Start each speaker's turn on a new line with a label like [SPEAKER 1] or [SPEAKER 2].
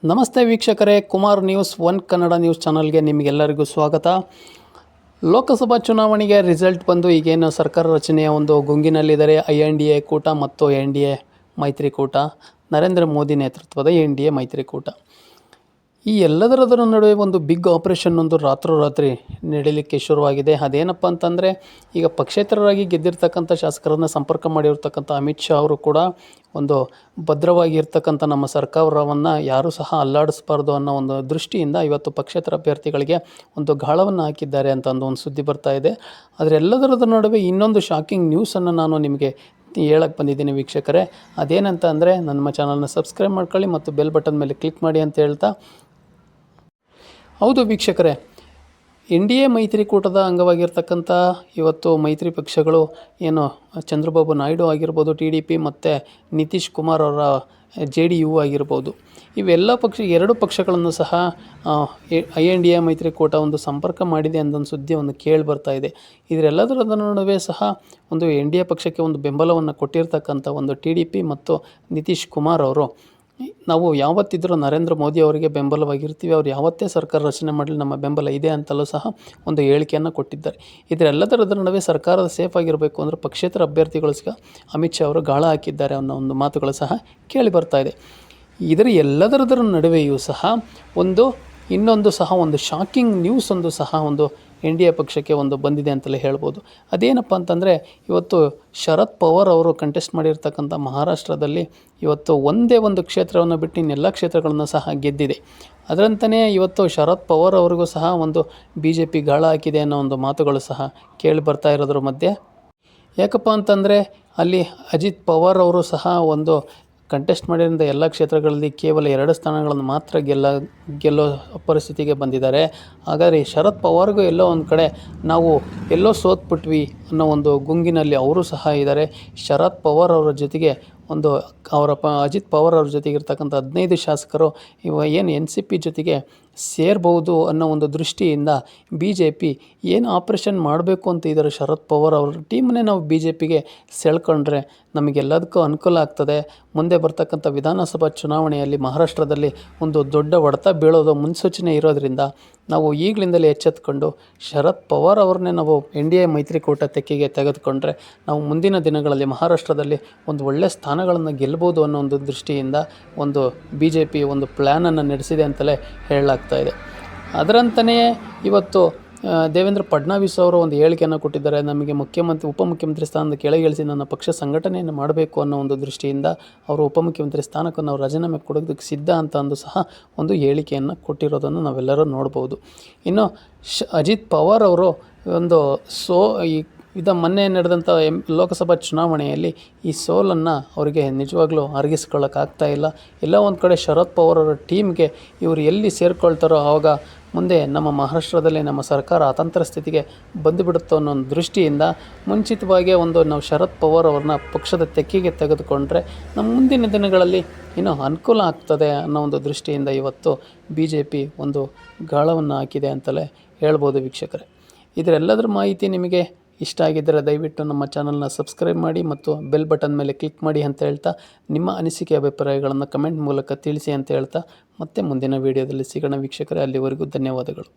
[SPEAKER 1] ನಮಸ್ತೆ ವೀಕ್ಷಕರೇ, Kumar news one Kannada news ಚಾನಲ್ಗೆ ನಿಮಗೆಲ್ಲರಿಗೂ ಸ್ವಾಗತ. ಲೋಕಸಭಾ ಚುನಾವಣೆಗೆ ರಿಸಲ್ಟ್ ಬಂದು ಈಗೇನು ಸರ್ಕಾರ ರಚನೆಯ ಒಂದು ಗುಂಗಿನಲ್ಲಿದ್ದಾರೆ INDA ಕೂಟ ಮತ್ತು NDA ಮೈತ್ರಿಕೂಟ, ನರೇಂದ್ರ ಮೋದಿ ನೇತೃತ್ವದ NDA ಮೈತ್ರಿಕೂಟ. ಈ ಎಲ್ಲದರ ನಡುವೆ ಒಂದು ಬಿಗ್ ಆಪರೇಷನ್ ಒಂದು ರಾತ್ರೋರಾತ್ರಿ ನಡೀಲಿಕ್ಕೆ ಶುರುವಾಗಿದೆ. ಅದೇನಪ್ಪ ಅಂತಂದರೆ, ಈಗ ಪಕ್ಷೇತರರಾಗಿ ಗೆದ್ದಿರ್ತಕ್ಕಂಥ ಶಾಸಕರನ್ನು ಸಂಪರ್ಕ ಮಾಡಿರ್ತಕ್ಕಂಥ ಅಮಿತ್ ಶಾ ಅವರು ಕೂಡ ಒಂದು ಭದ್ರವಾಗಿರ್ತಕ್ಕಂಥ ನಮ್ಮ ಸರ್ಕಾರವನ್ನು ಯಾರೂ ಸಹ ಅಲ್ಲಾಡಿಸಬಾರ್ದು ಅನ್ನೋ ಒಂದು ದೃಷ್ಟಿಯಿಂದ ಇವತ್ತು ಪಕ್ಷೇತರ ಅಭ್ಯರ್ಥಿಗಳಿಗೆ ಒಂದು ಗಾಳವನ್ನು ಹಾಕಿದ್ದಾರೆ ಅಂತ ಒಂದು ಸುದ್ದಿ ಬರ್ತಾ ಇದೆ. ಆದರೆ ಎಲ್ಲದರ ನಡುವೆ ಇನ್ನೊಂದು ಶಾಕಿಂಗ್ ನ್ಯೂಸನ್ನು ನಾನು ನಿಮಗೆ ಹೇಳಕ್ಕೆ ಬಂದಿದ್ದೀನಿ ವೀಕ್ಷಕರೇ. ಅದೇನಂತ ಅಂದರೆ, ನಮ್ಮ ಚಾನಲ್ನ ಸಬ್ಸ್ಕ್ರೈಬ್ ಮಾಡ್ಕೊಳ್ಳಿ ಮತ್ತು ಬೆಲ್ ಬಟನ್ ಮೇಲೆ ಕ್ಲಿಕ್ ಮಾಡಿ ಅಂತ ಹೇಳ್ತಾ, ಹೌದು ವೀಕ್ಷಕರೇ, NDA ಮೈತ್ರಿಕೂಟದ ಅಂಗವಾಗಿರ್ತಕ್ಕಂಥ ಇವತ್ತು ಮೈತ್ರಿ ಪಕ್ಷಗಳು ಏನು ಚಂದ್ರಬಾಬು ನಾಯ್ಡು ಆಗಿರ್ಬೋದು, TDP ಮತ್ತು ನಿತೀಶ್ ಕುಮಾರ್ ಅವರ JDU ಆಗಿರ್ಬೋದು, ಇವೆಲ್ಲ ಎರಡು ಪಕ್ಷಗಳನ್ನು ಸಹ INDA ಮೈತ್ರಿಕೂಟ ಒಂದು ಸಂಪರ್ಕ ಮಾಡಿದೆ ಅನ್ನೋ ಸುದ್ದಿ ಒಂದು ಕೇಳಿ ಬರ್ತಾ ಇದೆ. ಇದರೆಲ್ಲದರ ನಡುವೆ ಸಹ ಒಂದು NDA ಪಕ್ಷಕ್ಕೆ ಒಂದು ಬೆಂಬಲವನ್ನು ಕೊಟ್ಟಿರ್ತಕ್ಕಂಥ ಒಂದು TDP ಮತ್ತು ನಿತೀಶ್ ಕುಮಾರ್ ಅವರು, ನಾವು ಯಾವತ್ತಿದ್ರೂ ನರೇಂದ್ರ ಮೋದಿ ಅವರಿಗೆ ಬೆಂಬಲವಾಗಿರ್ತೀವಿ, ಅವ್ರು ಯಾವತ್ತೇ ಸರ್ಕಾರ ರಚನೆ ಮಾಡಲಿ ನಮ್ಮ ಬೆಂಬಲ ಇದೆ ಅಂತಲೂ ಸಹ ಒಂದು ಹೇಳಿಕೆಯನ್ನು ಕೊಟ್ಟಿದ್ದಾರೆ. ಇದರೆಲ್ಲದರ ನಡುವೆ ಸರ್ಕಾರದ ಸೇಫ್ ಆಗಿರಬೇಕು ಅಂದರೆ ಪಕ್ಷೇತರ ಅಭ್ಯರ್ಥಿಗಳು ಸಹ ಅಮಿತ್ ಶಾ ಅವರು ಗಾಳ ಹಾಕಿದ್ದಾರೆ ಅನ್ನೋ ಒಂದು ಮಾತುಗಳು ಸಹ ಕೇಳಿ ಬರ್ತಾ ಇದೆ. ಇದರ ಎಲ್ಲದರ ನಡುವೆಯೂ ಸಹ ಇನ್ನೊಂದು ಶಾಕಿಂಗ್ ನ್ಯೂಸ್ ಸಹ NDA ಪಕ್ಷಕ್ಕೆ ಒಂದು ಬಂದಿದೆ ಅಂತಲೇ ಹೇಳ್ಬೋದು. ಅದೇನಪ್ಪ ಅಂತಂದರೆ, ಇವತ್ತು ಶರದ್ ಪವಾರ್ ಅವರು ಕಂಟೆಸ್ಟ್ ಮಾಡಿರ್ತಕ್ಕಂಥ ಮಹಾರಾಷ್ಟ್ರದಲ್ಲಿ ಇವತ್ತು ಒಂದೇ ಒಂದು ಕ್ಷೇತ್ರವನ್ನು ಬಿಟ್ಟು ಇನ್ನೆಲ್ಲ ಕ್ಷೇತ್ರಗಳನ್ನು ಸಹ ಗೆದ್ದಿದೆ. ಅದರಂತೆಯೇ ಇವತ್ತು ಶರದ್ ಪವಾರ್ ಅವ್ರಿಗೂ ಸಹ ಒಂದು BJP ಗಾಳ ಹಾಕಿದೆ ಅನ್ನೋ ಒಂದು ಮಾತುಗಳು ಸಹ ಕೇಳಿ ಬರ್ತಾ ಇರೋದ್ರ ಮಧ್ಯೆ, ಯಾಕಪ್ಪ ಅಂತಂದರೆ ಅಲ್ಲಿ ಅಜಿತ್ ಪವಾರ್ ಅವರು ಸಹ ಒಂದು ಕಂಟೆಸ್ಟ್ ಮಾಡಿರೋಂಥ ಎಲ್ಲ ಕ್ಷೇತ್ರಗಳಲ್ಲಿ ಕೇವಲ 2 ಸ್ಥಾನಗಳನ್ನು ಮಾತ್ರ ಗೆಲ್ಲೋ ಪರಿಸ್ಥಿತಿಗೆ ಬಂದಿದ್ದಾರೆ. ಹಾಗಾದರೆ ಶರದ್ ಪವಾರ್ಗೂ ಎಲ್ಲೋ ಒಂದು ಕಡೆ ನಾವು ಎಲ್ಲೋ ಸೋತ್ಬಿಟ್ವಿ ಅನ್ನೋ ಒಂದು ಗುಂಗಿನಲ್ಲಿ ಅವರು ಸಹ ಇದ್ದಾರೆ. ಶರದ್ ಪವಾರ್ ಅವರ ಜೊತೆಗೆ ಅಜಿತ್ ಪವಾರ್ ಅವ್ರ ಜೊತೆಗೆ ಇರ್ತಕ್ಕಂಥ 15 ಶಾಸಕರು ಏನು NCP ಜೊತೆಗೆ ಸೇರ್ಬೋದು ಅನ್ನೋ ಒಂದು ದೃಷ್ಟಿಯಿಂದ BJP ಏನು ಆಪ್ರೇಷನ್ ಮಾಡಬೇಕು ಅಂತ ಇದ್ದಾರೆ ಶರದ್ ಪವಾರ್ ಅವ್ರ ಟೀಮನ್ನೇ ನಾವು BJPಗೆ ಸೆಳ್ಕೊಂಡ್ರೆ ನಮಗೆಲ್ಲದಕ್ಕೂ ಅನುಕೂಲ ಆಗ್ತದೆ. ಮುಂದೆ ಬರ್ತಕ್ಕಂಥ ವಿಧಾನಸಭಾ ಚುನಾವಣೆಯಲ್ಲಿ ಮಹಾರಾಷ್ಟ್ರದಲ್ಲಿ ಒಂದು ದೊಡ್ಡ ಹೊಡೆತ ಬೀಳೋದು ಮುನ್ಸೂಚನೆ ಇರೋದರಿಂದ ನಾವು ಈಗಲಿಂದಲೇ ಎಚ್ಚೆತ್ತುಕೊಂಡು ಶರದ್ ಪವಾರ್ ಅವ್ರನ್ನೇ ನಾವು NDA ಮೈತ್ರಿಕೂಟ ತೆಕ್ಕೆಗೆ ತೆಗೆದುಕೊಂಡ್ರೆ ನಾವು ಮುಂದಿನ ದಿನಗಳಲ್ಲಿ ಮಹಾರಾಷ್ಟ್ರದಲ್ಲಿ ಒಂದು ಒಳ್ಳೆಯ ಸ್ಥಾನಗಳನ್ನು ಗೆಲ್ಬೋದು ಅನ್ನೋ ಒಂದು ದೃಷ್ಟಿಯಿಂದ ಒಂದು BJP ಒಂದು ಪ್ಲ್ಯಾನನ್ನು ನಡೆಸಿದೆ ಅಂತಲೇ ಹೇಳಲಾಗ್ತಾ ಇದೆ. ಅದರಂತೆಯೇ ಇವತ್ತು ದೇವೇಂದ್ರ ಫಡ್ನವೀಸ್ ಅವರು ಒಂದು ಹೇಳಿಕೆಯನ್ನು ಕೊಟ್ಟಿದ್ದಾರೆ. ನಮಗೆ ಉಪಮುಖ್ಯಮಂತ್ರಿ ಸ್ಥಾನದ ಕೆಳಗಿಳಿಸಿ ನನ್ನ ಪಕ್ಷ ಸಂಘಟನೆಯನ್ನು ಮಾಡಬೇಕು ಅನ್ನೋ ಒಂದು ದೃಷ್ಟಿಯಿಂದ ಅವರು ಉಪಮುಖ್ಯಮಂತ್ರಿ ಸ್ಥಾನಕ್ಕೆ ನಾವು ರಾಜೀನಾಮೆ ಕೊಡೋದಕ್ಕೆ ಸಿದ್ಧ ಅಂತ ಸಹ ಒಂದು ಹೇಳಿಕೆಯನ್ನು ಕೊಟ್ಟಿರೋದನ್ನು ನಾವೆಲ್ಲರೂ ನೋಡ್ಬೋದು. ಇನ್ನು ಅಜಿತ್ ಪವಾರ್ ಅವರು ಮೊನ್ನೆ ನಡೆದಂಥ ಲೋಕಸಭಾ ಚುನಾವಣೆಯಲ್ಲಿ ಈ ಸೋಲನ್ನು ಅವರಿಗೆ ನಿಜವಾಗ್ಲೂ ಅರಗಿಸ್ಕೊಳ್ಳೋಕ್ಕಾಗ್ತಾ ಇಲ್ಲ. ಎಲ್ಲ ಒಂದು ಕಡೆ ಶರದ್ ಪವಾರ್ ಅವರ ಟೀಮ್ಗೆ ಇವರು ಎಲ್ಲಿ ಸೇರಿಕೊಳ್ತಾರೋ ಆವಾಗ ಮುಂದೆ ನಮ್ಮ ಮಹಾರಾಷ್ಟ್ರದಲ್ಲಿ ನಮ್ಮ ಸರ್ಕಾರ ಅತಂತ್ರ ಸ್ಥಿತಿಗೆ ಬಂದುಬಿಡುತ್ತೋ ಅನ್ನೋ ಒಂದು ದೃಷ್ಟಿಯಿಂದ ಮುಂಚಿತವಾಗಿ ನಾವು ಶರದ್ ಪವಾರ್ ಅವ್ರನ್ನ ಪಕ್ಷದ ತೆಕ್ಕೆಗೆ ತೆಗೆದುಕೊಂಡ್ರೆ ನಮ್ಮ ಮುಂದಿನ ದಿನಗಳಲ್ಲಿ ಇನ್ನೂ ಅನುಕೂಲ ಆಗ್ತದೆ ಅನ್ನೋ ಒಂದು ದೃಷ್ಟಿಯಿಂದ ಇವತ್ತು BJP ಒಂದು ಗಾಳವನ್ನು ಹಾಕಿದೆ ಅಂತಲೇ ಹೇಳ್ಬೋದು ವೀಕ್ಷಕರೇ. ಇದರೆಲ್ಲದರ ಮಾಹಿತಿ ನಿಮಗೆ ಇಷ್ಟ ಆಗಿದ್ದರೆ ದಯವಿಟ್ಟು ನಮ್ಮ ಚಾನಲ್ನ ಸಬ್ಸ್ಕ್ರೈಬ್ ಮಾಡಿ ಮತ್ತು ಬೆಲ್ ಬಟನ್ ಮೇಲೆ ಕ್ಲಿಕ್ ಮಾಡಿ ಅಂತ ಹೇಳ್ತಾ, ನಿಮ್ಮ ಅನಿಸಿಕೆ ಅಭಿಪ್ರಾಯಗಳನ್ನು ಕಮೆಂಟ್ ಮೂಲಕ ತಿಳಿಸಿ ಅಂತ ಹೇಳ್ತಾ, ಮತ್ತೆ ಮುಂದಿನ ವೀಡಿಯೋದಲ್ಲಿ ಸಿಗೋಣ ವೀಕ್ಷಕರೇ. ಅಲ್ಲಿವರೆಗೂ ಧನ್ಯವಾದಗಳು.